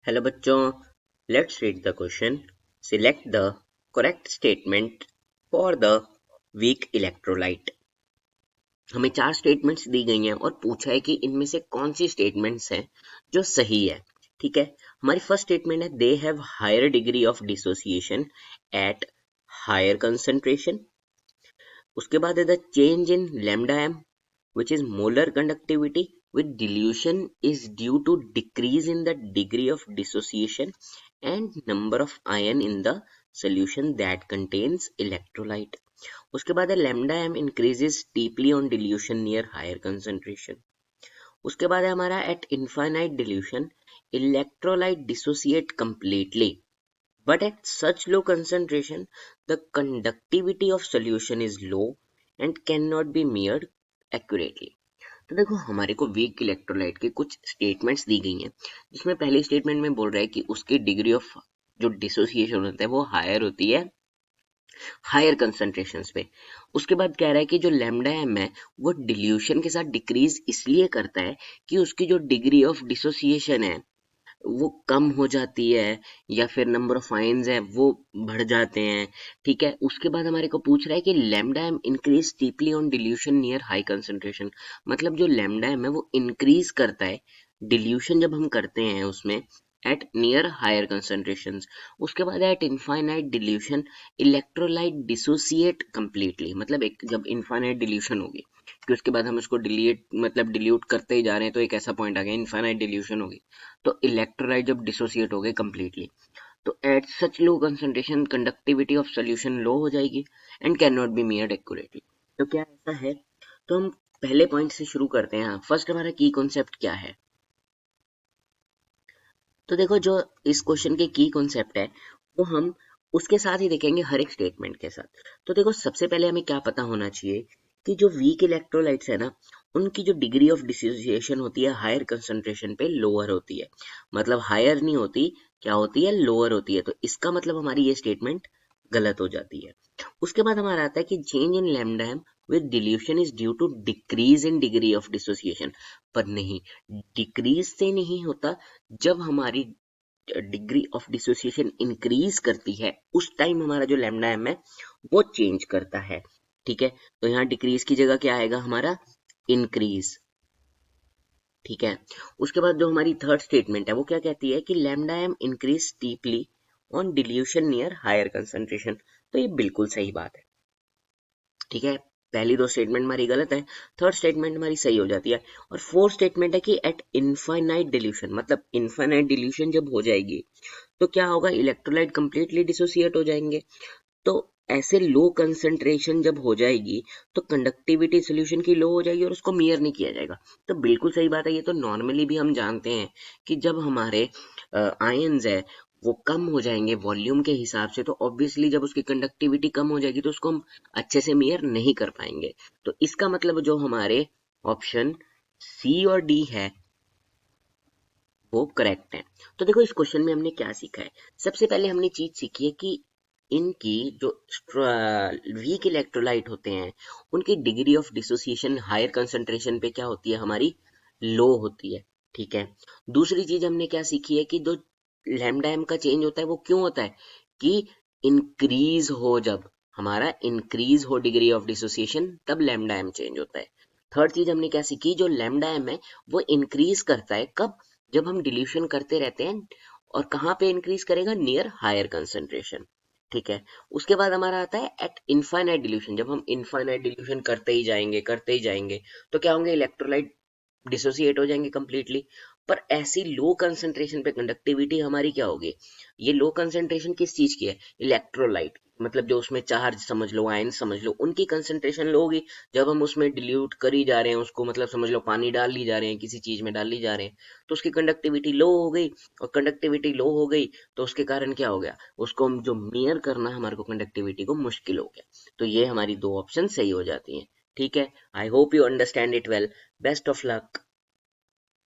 Hello बच्चों, let's read the question. Select the correct statement for the weak electrolyte. हमें 4 statements दी गई हैं और पूछा है कि इनमें से कौन सी स्टेटमेंट्स हैं जो सही है। ठीक है, हमारी फर्स्ट स्टेटमेंट है they have higher degree of dissociation at higher concentration. उसके बाद है the change in lambda M which is molar conductivity with dilution is due to decrease in the degree of dissociation and number of ion in the solution that contains electrolyte. उसके बाद है lambda m increases steeply on dilution near higher concentration. उसके बाद है हमारा at infinite dilution electrolyte dissociate completely, but at such low concentration the conductivity of solution is low and cannot be measured accurately. तो देखो, हमारे को weak electrolyte के कुछ स्टेटमेंट्स दी गई हैं, जिसमें पहली स्टेटमेंट में बोल रहा है कि उसकी डिग्री ऑफ जो डिसोसिएशन होता है वो हायर होती है हायर कंसंट्रेशंस पे। उसके बाद कह रहा है कि जो लैम्डा एम है वो डिल्यूशन के साथ डिक्रीज इसलिए करता है कि उसकी जो डिग्री ऑफ डिसोसिएशन है वो कम हो जाती है या फिर नंबर ऑफ आयंस है वो बढ़ जाते हैं। ठीक है, उसके बाद हमारे को पूछ रहा है कि lambda M increase steeply on dilution near high concentration. मतलब जो लैम्डा एम है वो इंक्रीज करता है डिल्यूशन जब हम करते हैं उसमें एट नियर हायर कंसंट्रेशंस। उसके बाद at infinite dilution electrolyte dissociate completely. मतलब एक जब इनफाइनाइट डिल्यूशन होगी कि उसके बाद हम उसको डिल्यूट करते ही जा रहे हैं, तो एक ऐसा पॉइंट आ गया इनफाइनाइट डिल्यूशन होगी, तो इलेक्ट्रोलाइट जब डिसोसिएट हो गए कंप्लीटली, तो at such low concentration conductivity of solution low हो जाएगी and can not be measured accurately. तो क्या ऐसा है? तो हम पहले पॉइंट से शुरू करते हैं। फर्स्ट हमारा की कॉन्सेप्ट क्या है? तो देखो, जो इस क्वेश्चन के की कॉन्सेप्ट है वो हम उसके साथ ही देखेंगे हर एक स्टेटमेंट के साथ। तो देखो, सबसे पहले हमें क्या पता होना चाहिए कि जो वीक इलेक्ट्रोलाइट्स है ना, उनकी जो डिग्री ऑफ डिसोसिएशन होती है हायर कंसंट्रेशन पे लोअर होती है। मतलब हायर नहीं होती, क्या होती है? लोअर होती है। तो इसका मतलब हमारी ये स्टेटमेंट गलत हो जाती है। उसके बाद हमारा आता है कि change in lambda M with dilution is due to decrease in degree of dissociation. पर नहीं, डिक्रीज से नहीं होता। जब हमारी डिग्री ऑफ डिसोसिएशन इंक्रीज करती है उस टाइम हमारा जो लैम्डा एम है वो चेंज करता है। ठीक है, तो यहाँ डिक्रीज की जगह क्या आएगा? हमारा इंक्रीज। ठीक है, उसके बाद जो हमारी थर्ड स्टेटमेंट है वो क्या कहती है कि lambda M increase steeply on dilution near higher concentration. तो ये बिल्कुल सही बात है। ठीक है, पहली दो स्टेटमेंट हमारी गलत है, थर्ड स्टेटमेंट हमारी सही हो जाती है। और फोर्थ स्टेटमेंट है कि एट इनफाइनाइट डिल्यूशन, मतलब इनफाइनाइट डिल्यूशन जब हो जाएगी तो क्या होगा? इलेक्ट्रोलाइट कंप्लीटली डिसोसिएट हो जाएंगे। तो ऐसे लो कंसंट्रेशन जब हो जाएगी तो कंडक्टिविटी सोल्यूशन की लो हो जाएगी और उसको मेजर नहीं किया जाएगा। तो बिल्कुल सही बात है। ये तो नॉर्मली भी हम जानते हैं कि जब हमारे आयंस है वो कम हो जाएंगे वॉल्यूम के हिसाब से, तो ऑब्वियसली जब उसकी कंडक्टिविटी कम हो जाएगी तो उसको हम अच्छे से मेजर नहीं कर पाएंगे। तो इसका मतलब जो हमारे ऑप्शन सी और डी है वो करेक्ट है। तो देखो, इस क्वेश्चन में हमने क्या सीखा है? सबसे पहले हमने चीज सीखी है कि इनकी जो वीक इलेक्ट्रोलाइट होते हैं उनकी degree of dissociation higher concentration पे क्या होती है? हमारी लो होती है। ठीक है, दूसरी चीज हमने क्या सीखी है कि जो लैम्डा एम का चेंज होता है वो क्यों होता है? कि इंक्रीज हो, जब हमारा इंक्रीज हो डिग्री ऑफ डिसोसिएशन तब लैम्डा एम चेंज होता है। थर्ड चीज हमने क्या सीखी? जो लैम्डा एम है वो इंक्रीज करता है कब? जब हम डिल्यूशन करते रहते हैं। और कहाँ पे इंक्रीज करेगा? Near higher concentration. ठीक है, उसके बाद हमारा आता है एट इनफाइनाइट डिल्यूशन। जब हम इनफाइनाइट डिल्यूशन करते ही जाएंगे तो क्या होंगे? इलेक्ट्रोलाइट डिसोसिएट हो जाएंगे कंप्लीटली। पर ऐसी लो कंसंट्रेशन पे कंडक्टिविटी हमारी क्या होगी? ये लो कंसंट्रेशन किस चीज की है? इलेक्ट्रोलाइट, मतलब जो उसमें चार्ज समझ लो, आयन समझ लो, उनकी कंसंट्रेशन लो होगी। जब हम उसमें डिल्यूट करी जा रहे हैं उसको, मतलब समझ लो पानी डाल ली जा रहे हैं, किसी चीज में डाल ली जा रहे हैं, तो उसकी कंडक्टिविटी लो हो गई। और कंडक्टिविटी लो हो गई तो उसके कारण क्या हो गया? उसको हम जो मेयर करना है हमारे को कंडक्टिविटी को, मुश्किल हो गया। तो ये हमारी दो ऑप्शन सही हो जाती हैं। ठीक है, I hope you understand it well. Best of luck.